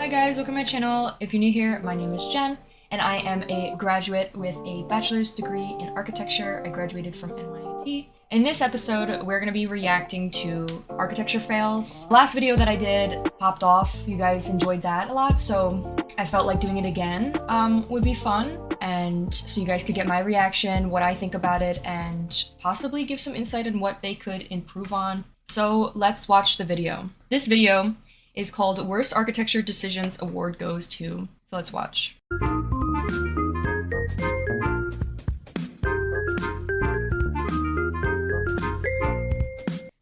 Hi guys, welcome to my channel. If you're new here, my name is Jen, and I am a graduate with a bachelor's degree in architecture. I graduated from NYIT. In this episode, we're going to be reacting to architecture fails. The last video that I did popped off. You guys enjoyed that a lot, so I felt like doing it again would be fun. And so you guys could get my reaction, what I think about it, and possibly give some insight on what they could improve on. So let's watch the video. This video is called Worst Architecture Decisions Award Goes To. So let's watch.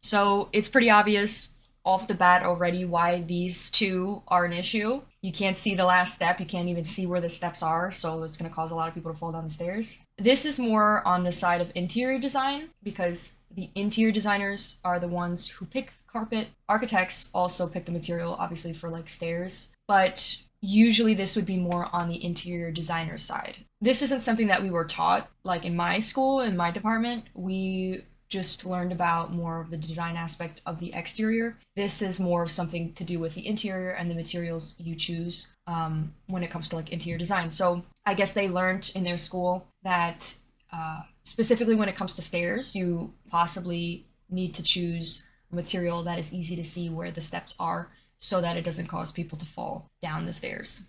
So it's pretty obvious off the bat already why these two are an issue. You can't see the last step, you can't even see where the steps are, so it's going to cause a lot of people to fall down the stairs. This is more on the side of interior design, because the interior designers are the ones who pick carpet. Architects also pick the material, obviously, for like stairs, but usually this would be more on the interior designer side. This isn't something that we were taught, like in my school, in my department. We just learned about more of the design aspect of the exterior. This is more of something to do with the interior and the materials you choose when it comes to like interior design. So I guess they learned in their school that specifically when it comes to stairs, you possibly need to choose a material that is easy to see where the steps are so that it doesn't cause people to fall down the stairs.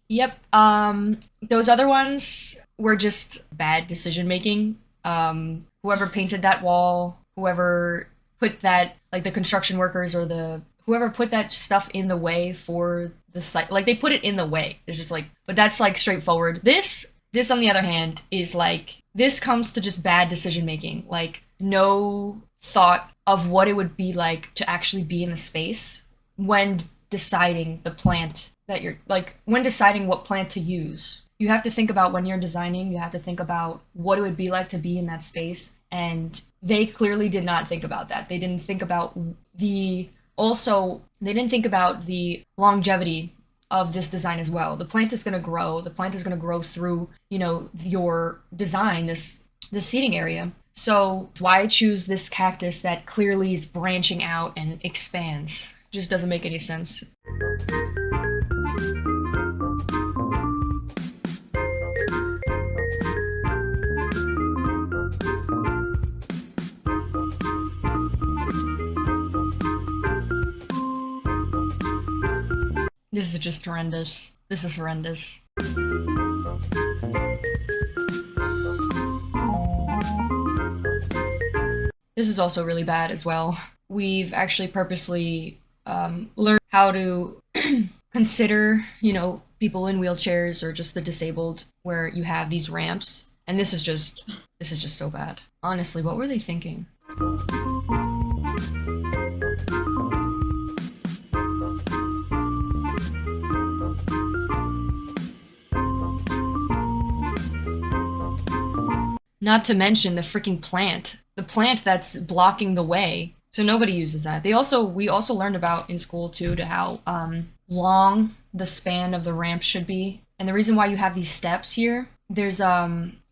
Yep, those other ones were just bad decision making. Whoever painted that wall, whoever put that, like the construction workers or whoever put that stuff in the way for the site, like they put it in the way. It's just like, but that's like straightforward. This on the other hand is like, this comes to just bad decision making, like no thought of what it would be like to actually be in the space when deciding the plant that you're like, when deciding what plant to use. You have to think about when you're designing, you have to think about what it would be like to be in that space. And they clearly did not think about that. They didn't think about they didn't think about the longevity of this design as well. The plant is going to grow. The plant is going to grow through, your design, this seating area. So it's why I choose this cactus that clearly is branching out and expands. Just doesn't make any sense. This is just horrendous. This is horrendous. This is also really bad as well. We've actually purposely learned how to consider, people in wheelchairs or just the disabled, where you have these ramps. And this is just so bad. Honestly, what were they thinking? Not to mention the freaking plant. The plant that's blocking the way. So nobody uses that. We also learned about in school too to how long the span of the ramp should be. And the reason why you have these steps here, there's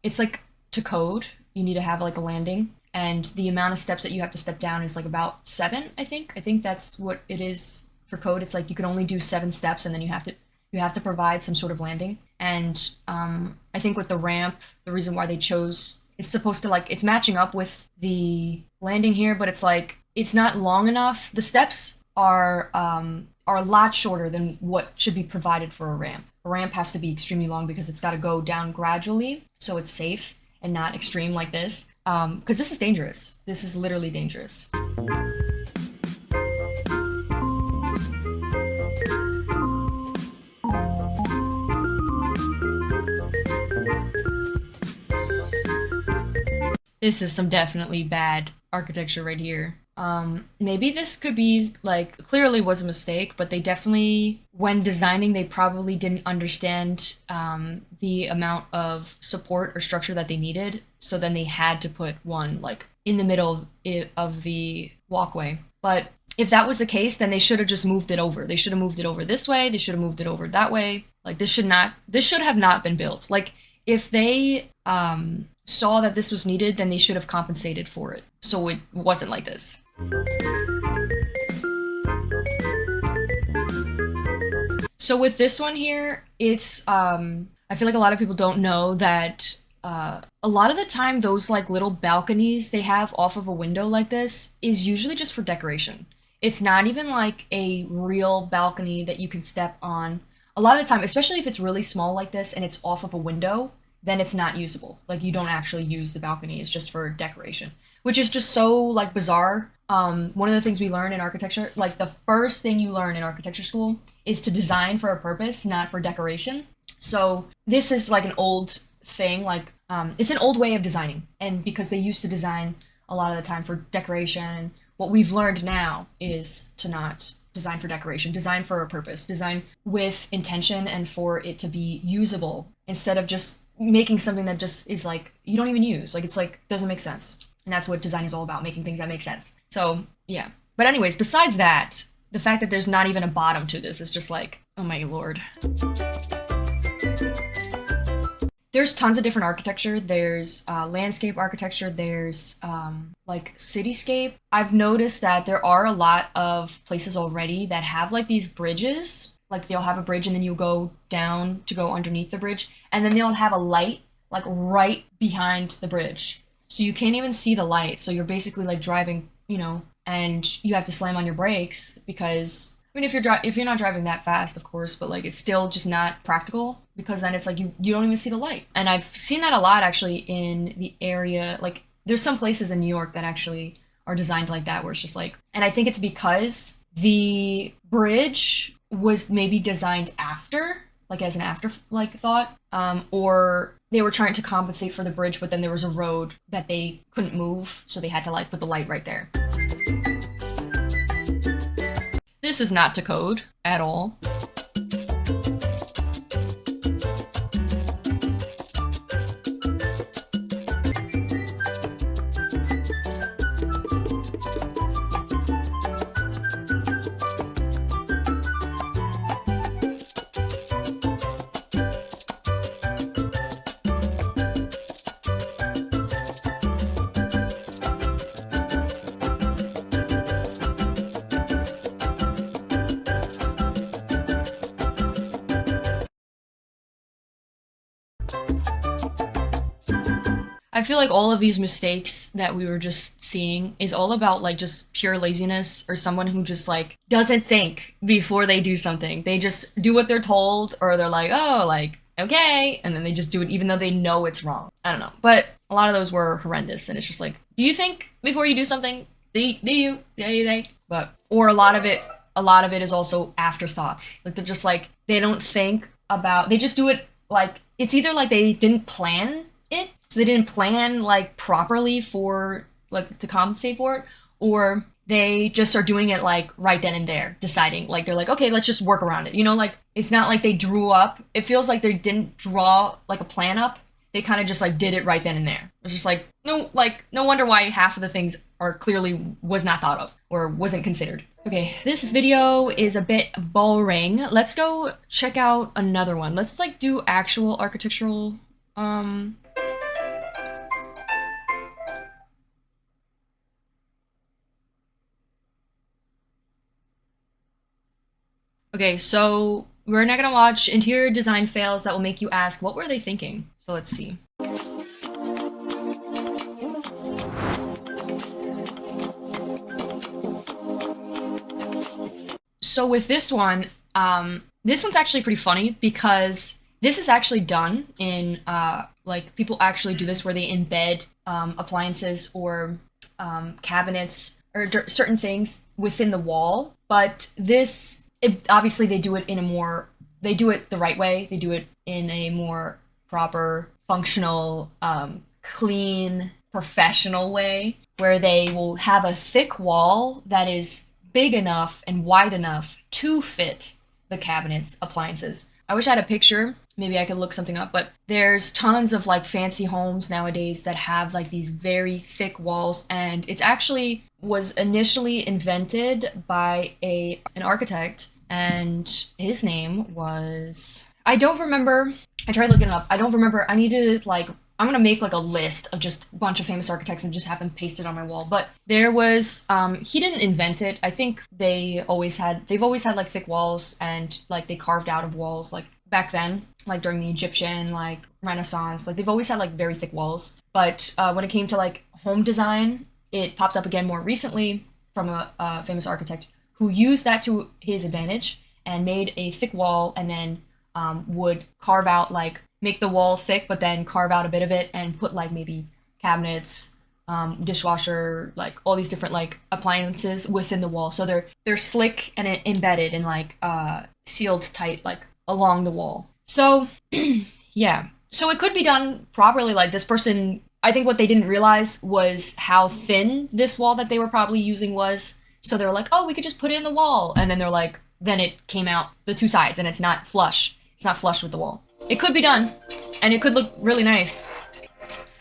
it's like to code, you need to have like a landing. And the amount of steps that you have to step down is like about 7, I think. I think that's what it is for code. It's like you can only do 7 steps and then you have to provide some sort of landing. And I think with the ramp, the reason why they chose, it's supposed to it's matching up with the landing here, but it's like, it's not long enough. The steps are a lot shorter than what should be provided for a ramp. A ramp has to be extremely long because it's got to go down gradually, so it's safe and not extreme like this. Because this is dangerous. This is literally dangerous. This is some definitely bad architecture right here. Maybe this could be clearly was a mistake, but they definitely, when designing, they probably didn't understand the amount of support or structure that they needed. So then they had to put one in the middle of the walkway. But if that was the case, then they should have just moved it over. They should have moved it over this way. They should have moved it over that way. Like this should have not been built. Like if they saw that this was needed, then they should have compensated for it. So it wasn't like this. So with this one here, it's I feel like a lot of people don't know that a lot of the time those like little balconies they have off of a window like this is usually just for decoration. It's not even like a real balcony that you can step on. A lot of the time, especially if it's really small like this and it's off of a window, then it's not usable. Like you don't actually use the balcony, it's just for decoration, which is just so like bizarre. One of the things we learn in architecture, like the first thing you learn in architecture school is to design for a purpose, not for decoration. So this is like an old thing, like it's an old way of designing. And because they used to design a lot of the time for decoration, and what we've learned now is to not design for decoration, design for a purpose, design with intention and for it to be usable instead of just making something that just is like you don't even use. Like it's like doesn't make sense. And that's what design is all about, making things that make sense. So, yeah. But anyways, besides that, the fact that there's not even a bottom to this is just like, oh my lord. There's tons of different architecture. There's landscape architecture. There's like cityscape. I've noticed that there are a lot of places already that have like these bridges. Like they'll have a bridge and then you'll go down to go underneath the bridge. And then they'll have a light like right behind the bridge. So you can't even see the light. So you're basically like driving, you know, and you have to slam on your brakes because I mean if you're not driving that fast, of course, but like it's still just not practical because then it's like you don't even see the light. And I've seen that a lot actually in the area. Like there's some places in New York that actually are designed like that where it's just like, and I think it's because the bridge was maybe designed after, like as an after like thought, or they were trying to compensate for the bridge, but then there was a road that they couldn't move, so they had to like put the light right there. This is not to code at all. I feel like all of these mistakes that we were just seeing is all about like just pure laziness or someone who just like doesn't think before they do something. They just do what they're told or they're like, oh, like, okay. And then they just do it even though they know it's wrong. I don't know. But a lot of those were horrendous. And it's just like, do you think before you do something? Do you? Do you think? But, or a lot of it is also afterthoughts. Like they're just like, they don't think about, they just do it like, it's either like they didn't plan it, so they didn't plan like properly for like to compensate for it, or they just are doing it like right then and there, deciding like they're like, okay, let's just work around it. You know, like it's not like they drew up. It feels like they didn't draw like a plan up. They kind of just like did it right then and there. It's just like no wonder why half of the things are clearly was not thought of or wasn't considered. Okay, this video is a bit boring. Let's go check out another one. Let's like do actual architectural Okay, so we're not gonna watch interior design fails that will make you ask, what were they thinking? So let's see. So with this one, this one's actually pretty funny because this is actually done in, like people actually do this where they embed appliances or cabinets or certain things within the wall. But this, obviously they do it in a more, they do it the right way. They do it in a more proper, functional, clean, professional way where they will have a thick wall that is big enough and wide enough to fit the cabinets, appliances. I wish I had a picture. Maybe I could look something up, but there's tons of like fancy homes nowadays that have like these very thick walls, and it's actually was initially invented by an architect, and his name was, I don't remember. I tried looking it up. I don't remember. I need to like. I'm gonna make like a list of just a bunch of famous architects and just have them pasted on my wall. But there was. He didn't invent it. I think they always had. They've always had like thick walls and like they carved out of walls like back then, like during the Egyptian like Renaissance. Like they've always had like very thick walls. But when it came to like home design, it popped up again more recently from a famous architect who used that to his advantage and made a thick wall and then would carve out like make the wall thick, but then carve out a bit of it and put like maybe cabinets, dishwasher, like all these different like appliances within the wall. So they're slick and embedded and like sealed tight like along the wall. So yeah, so it could be done properly. Like this person, I think what they didn't realize was how thin this wall that they were probably using was. So they were like, oh, we could just put it in the wall, and then they're like, then it came out the two sides and it's not flush. It's not flush with the wall. It could be done, and it could look really nice.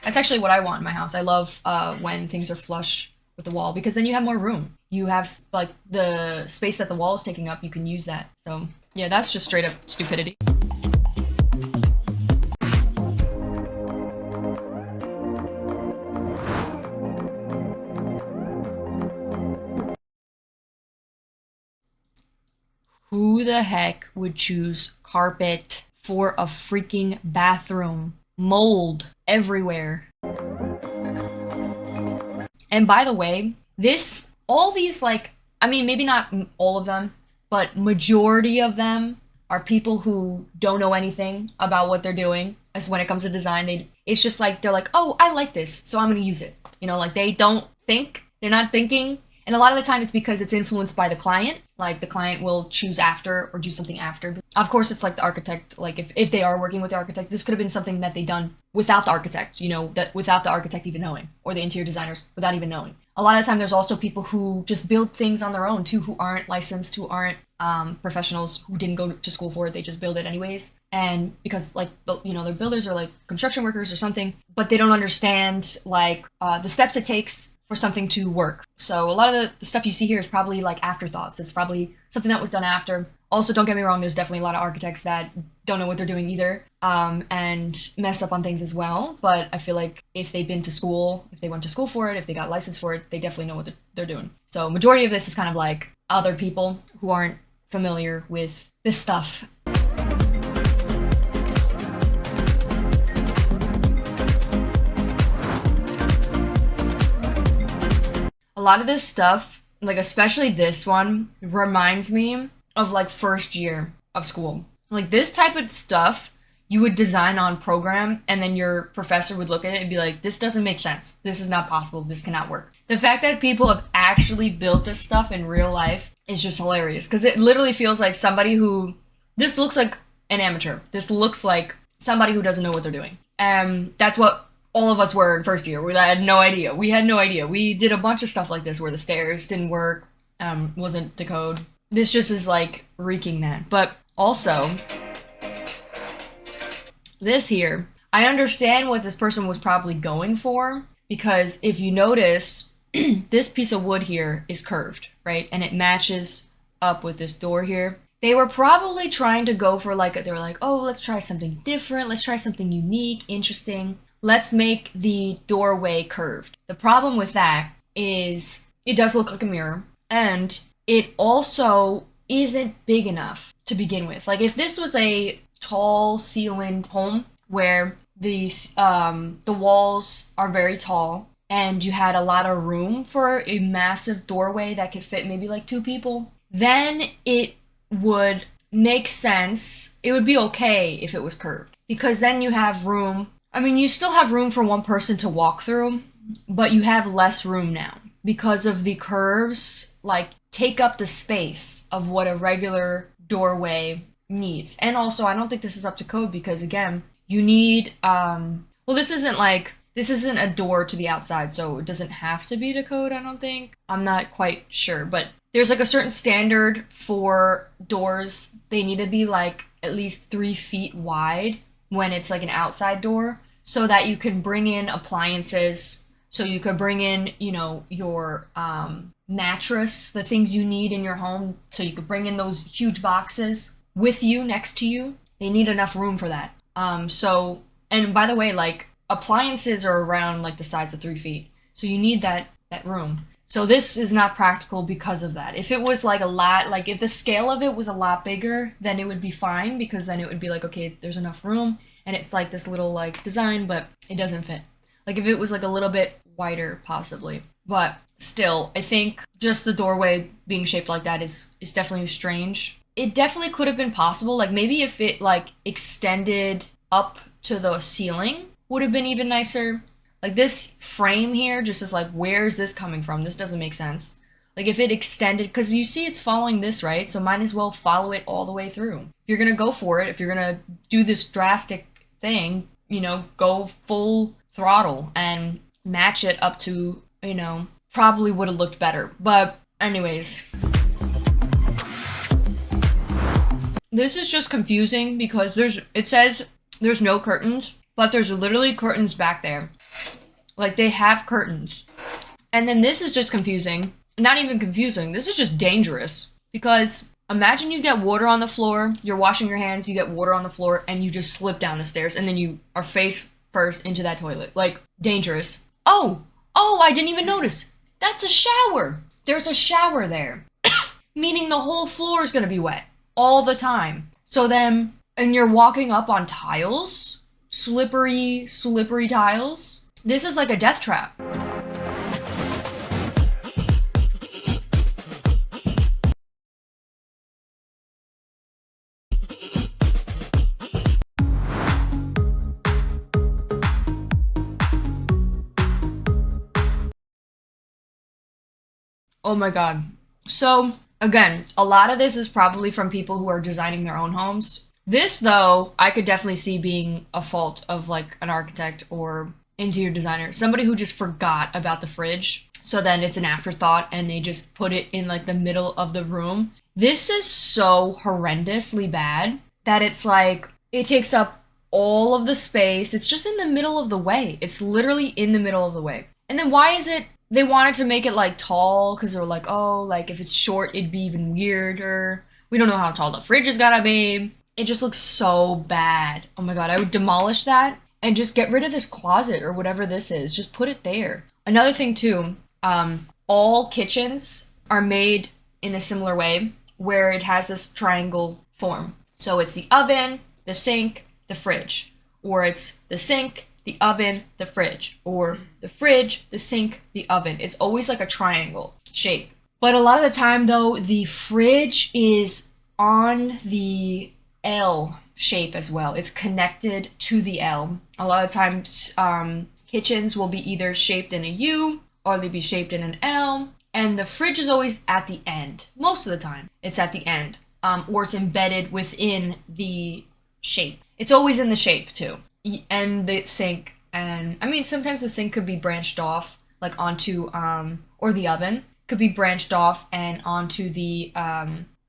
That's actually what I want in my house. I love when things are flush with the wall because then you have more room. You have like the space that the wall is taking up. You can use that. So yeah, that's just straight up stupidity. Who the heck would choose carpet for a freaking bathroom? Mold everywhere. And by the way, all these, like, I mean, maybe not all of them, but majority of them are people who don't know anything about what they're doing. As when it comes to design, it's just like, they're like, oh, I like this, so I'm gonna use it. You know, like they don't think, they're not thinking. And a lot of the time it's because it's influenced by the client. Like the client will choose after or do something after. Of course, it's like the architect, like if they are working with the architect, this could have been something that they done without the architect, you know, that without the architect even knowing, or the interior designers without even knowing. A lot of the time there's also people who just build things on their own too, who aren't licensed, who aren't professionals, who didn't go to school for it, they just build it anyways. And because like, you know, they're builders or like construction workers or something, but they don't understand like the steps it takes for something to work. So a lot of the stuff you see here is probably like afterthoughts. It's probably something that was done after. Also, don't get me wrong, there's definitely a lot of architects that don't know what they're doing either, and mess up on things as well. But I feel like if they've been to school, if they went to school for it, if they got licensed for it, they definitely know what they're doing. So majority of this is kind of like other people who aren't familiar with this stuff. A lot of this stuff, like especially this one, reminds me of like first year of school. Like this type of stuff you would design on program and then your professor would look at it and be like, this doesn't make sense. This is not possible. This cannot work. The fact that people have actually built this stuff in real life is just hilarious because it literally feels like somebody who, this looks like an amateur. This looks like somebody who doesn't know what they're doing. That's what all of us were in first year. We had no idea. We had no idea. We did a bunch of stuff like this where the stairs didn't work, wasn't to code. This just is like reeking that. But also, this here, I understand what this person was probably going for because if you notice, this piece of wood here is curved, right? And it matches up with this door here. They were probably trying to go for like, they were like, oh, let's try something different. Let's try something unique, interesting. Let's make the doorway curved. The problem with that is it does look like a mirror and it also isn't big enough to begin with. Like if this was a tall ceilinged home where the walls are very tall and you had a lot of room for a massive doorway that could fit maybe like two people, then it would make sense. It would be okay if it was curved because then you have room. I mean, you still have room for one person to walk through, but you have less room now because of the curves, like take up the space of what a regular doorway needs. And also, I don't think this is up to code because again, you need, well, this isn't a door to the outside, so it doesn't have to be to code, I don't think. I'm not quite sure, but there's like a certain standard for doors. They need to be like at least 3 feet wide when it's like an outside door so that you can bring in appliances. So you could bring in, you know, your mattress, the things you need in your home. So you could bring in those huge boxes with you, next to you. They need enough room for that. So, and by the way, like appliances are around like the size of 3 feet, so you need that room. So this is not practical because of that. If it was like a lot, like if the scale of it was a lot bigger, then it would be fine because then it would be like, okay, there's enough room and it's like this little like design, but it doesn't fit. Like if it was like a little bit wider, possibly. But still, I think just the doorway being shaped like that is definitely strange. It definitely could have been possible. Like maybe if it like extended up to the ceiling would have been even nicer. Like this frame here just is like, where is this coming from? This doesn't make sense. Like if it extended, because you see it's following this, right? So might as well follow it all the way through. If you're gonna go for it, if you're gonna do this drastic thing, go full throttle and match it up to, probably would have looked better. But anyways, this is just confusing because it says there's no curtains, but there's literally curtains back there. Like they have curtains. And then this is just confusing. Not even confusing. This is just dangerous because imagine you get water on the floor, you're washing your hands, you get water on the floor and you just slip down the stairs and then you are face first into that toilet. Like dangerous. Oh, I didn't even notice. That's a shower. There's a shower there. Meaning the whole floor is going to be wet all the time. So then, and you're walking up on tiles, slippery tiles. This is like a death trap. Oh my god. So, again, a lot of this is probably from people who are designing their own homes. This, though, I could definitely see being a fault of like an architect or interior designer. Somebody who just forgot about the fridge. So then it's an afterthought and they just put it in like the middle of the room. This is so horrendously bad that it's like it takes up all of the space. It's just in the middle of the way. It's literally in the middle of the way. And then why is it they wanted to make it like tall because they were like, oh, like if it's short, it'd be even weirder. We don't know how tall the fridge is gotta be. It just looks so bad. Oh my god, I would demolish that and just get rid of this closet or whatever this is. Just put it there. Another thing too, all kitchens are made in a similar way where it has this triangle form. So it's the oven, the sink, the fridge. Or it's the sink, the oven, the fridge. Or the fridge, the sink, the oven. It's always like a triangle shape. But a lot of the time though, the fridge is on the L shape as well. It's connected to the L. A lot of times kitchens will be either shaped in a U or they'll be shaped in an L. And the fridge is always at the end. Most of the time, it's at the end. Or it's embedded within the shape. It's always in the shape too. And the sink. And I mean, sometimes the sink could be branched off, like onto, or the oven could be branched off and onto the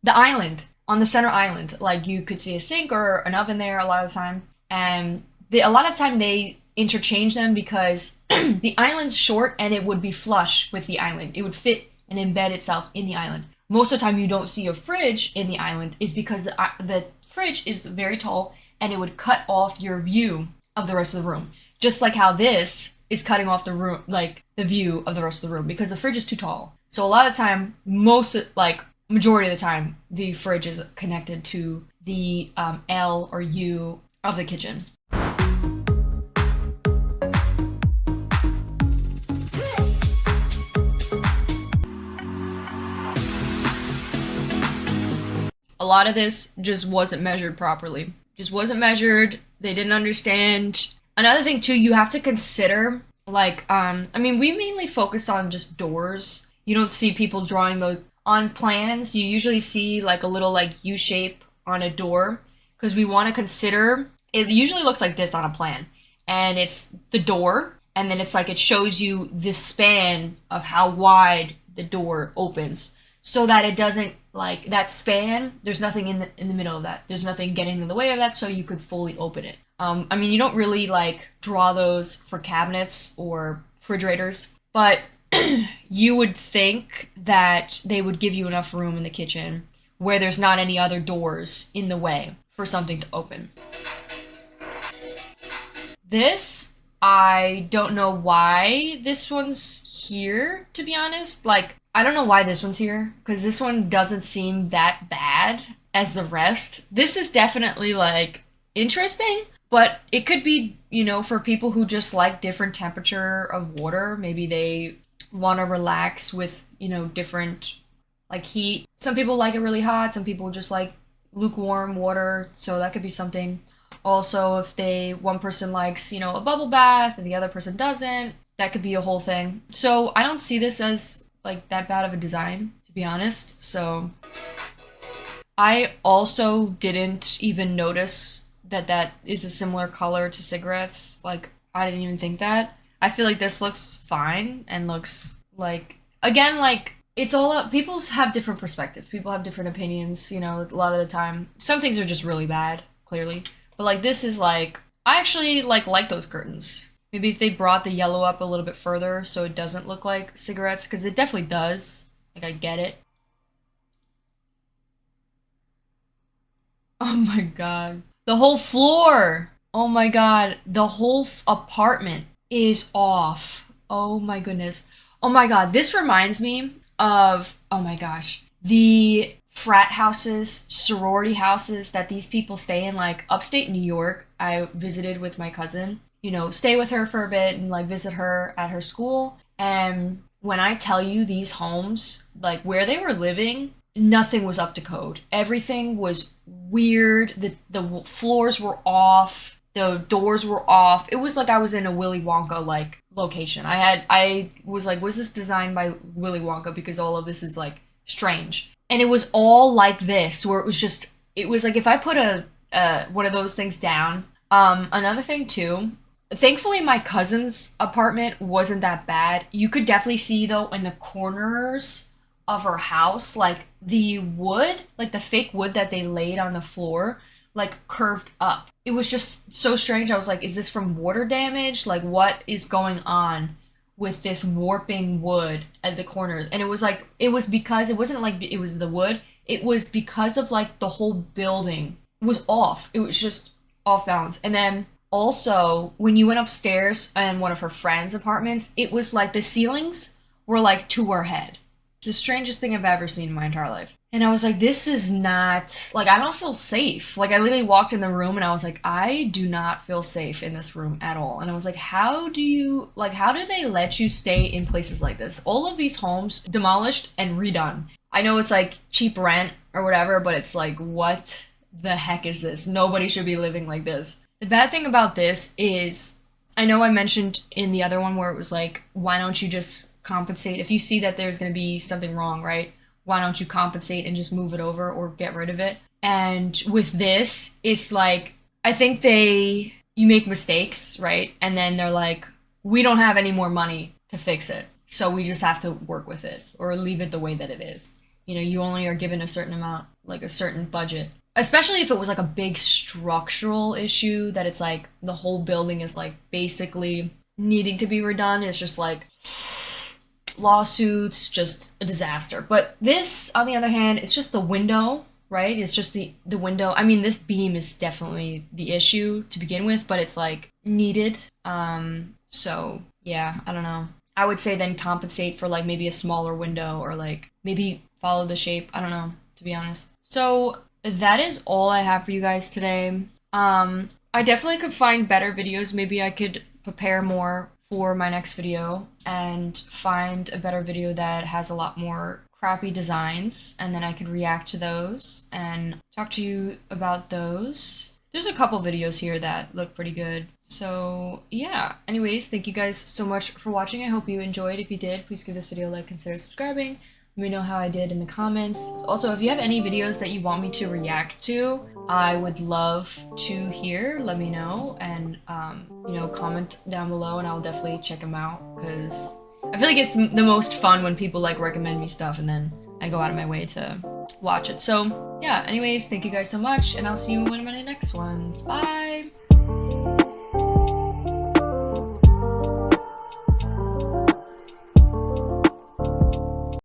island, on the center island. Like you could see a sink or an oven there a lot of the time. And a lot of time they interchange them because the island's short and it would be flush with the island. It would fit and embed itself in the island. Most of the time you don't see a fridge in the island is because the fridge is very tall and it would cut off your view of the rest of the room. Just like how this is cutting off the room, like the view of the rest of the room because the fridge is too tall. So a lot of the time, majority of the time, the fridge is connected to the L or U of the kitchen. A lot of this just wasn't measured properly. Just wasn't measured. They didn't understand. Another thing too, you have to consider, we mainly focus on just doors. You don't see people drawing those on plans. You usually see like a little like U shape on a door because we want to consider, it usually looks like this on a plan. And it's the door, and then it's like it shows you the span of how wide the door opens so that it doesn't, like that span, there's nothing in the middle of that. There's nothing getting in the way of that, so you could fully open it. You don't really like draw those for cabinets or refrigerators, but you would think that they would give you enough room in the kitchen where there's not any other doors in the way for something to open. This, I don't know why this one's here, to be honest. Like, I don't know why this one's here, because this one doesn't seem that bad as the rest. This is definitely, like, interesting, but it could be, you know, for people who just like different temperature of water. Maybe they want to relax with, you know, different, like, heat. Some people like it really hot, some people just like lukewarm water, so that could be something. Also, if one person likes, you know, a bubble bath and the other person doesn't, that could be a whole thing. So I don't see this as like that bad of a design, to be honest. So I also didn't even notice that that is a similar color to cigarettes. Like, I didn't even think that. I feel like this looks fine and looks like, again, like, it's all up. People have different perspectives. People have different opinions, you know, a lot of the time. Some things are just really bad, clearly. But like this is like, I actually like those curtains. Maybe if they brought the yellow up a little bit further so it doesn't look like cigarettes, because it definitely does. Like, I get it. Oh my god. The whole floor! Oh my god. The whole apartment is off. Oh my goodness. Oh my god. This reminds me of, oh my gosh, the frat houses, sorority houses that these people stay in, like upstate New York. I visited with my cousin, you know, stay with her for a bit and like visit her at her school. And when I tell you these homes, like where they were living, nothing was up to code. Everything was weird. The floors were off. The doors were off. It was like I was in a Willy Wonka like location. I was like, was this designed by Willy Wonka? Because all of this is like strange. And it was all like this, where it was like if I put one of those things down. Another thing too, thankfully my cousin's apartment wasn't that bad. You could definitely see though in the corners of her house, like the wood, like the fake wood that they laid on the floor, like curved up. It was just so strange. I was like, is this from water damage? Like, what is going on with this warping wood at the corners? And it was like, it was because it wasn't like it was the wood. It was because of like the whole building was off. It was just off balance. And then also when you went upstairs in one of her friends' apartments, it was like the ceilings were like to her head. The strangest thing I've ever seen in my entire life. And I was like, this is not, like, I don't feel safe. Like, I literally walked in the room and I was like, I do not feel safe in this room at all. And I was like, how do they let you stay in places like this? All of these homes demolished and redone. I know it's like cheap rent or whatever, but it's like, what the heck is this? Nobody should be living like this. The bad thing about this is, I know I mentioned in the other one where it was like, why don't you just compensate? If you see that there's going to be something wrong, right? Why don't you compensate and just move it over or get rid of it? And with this, it's like, I think you make mistakes, right? And then they're like, we don't have any more money to fix it. So we just have to work with it or leave it the way that it is. You know, you only are given a certain amount, like a certain budget. Especially if it was like a big structural issue that it's like the whole building is like basically needing to be redone. It's just like lawsuits, just a disaster. But this, on the other hand, it's just the window, right? It's just the window. I mean, this beam is definitely the issue to begin with, but it's like needed. So yeah, I don't know. I would say then compensate for like maybe a smaller window or like maybe follow the shape. I don't know, to be honest. So that is all I have for you guys today. I definitely could find better videos. Maybe I could prepare more for my next video and find a better video that has a lot more crappy designs, and then I could react to those and talk to you about those. There's a couple videos here that look pretty good. So yeah, anyways, thank you guys so much for watching. I hope you enjoyed. If you did, please give this video a like, consider subscribing. Let me know how I did in the comments. Also, if you have any videos that you want me to react to, I would love to hear. Let me know and, you know, comment down below and I'll definitely check them out because I feel like it's the most fun when people like recommend me stuff and then I go out of my way to watch it. So yeah, anyways, thank you guys so much and I'll see you in one of my next ones. Bye!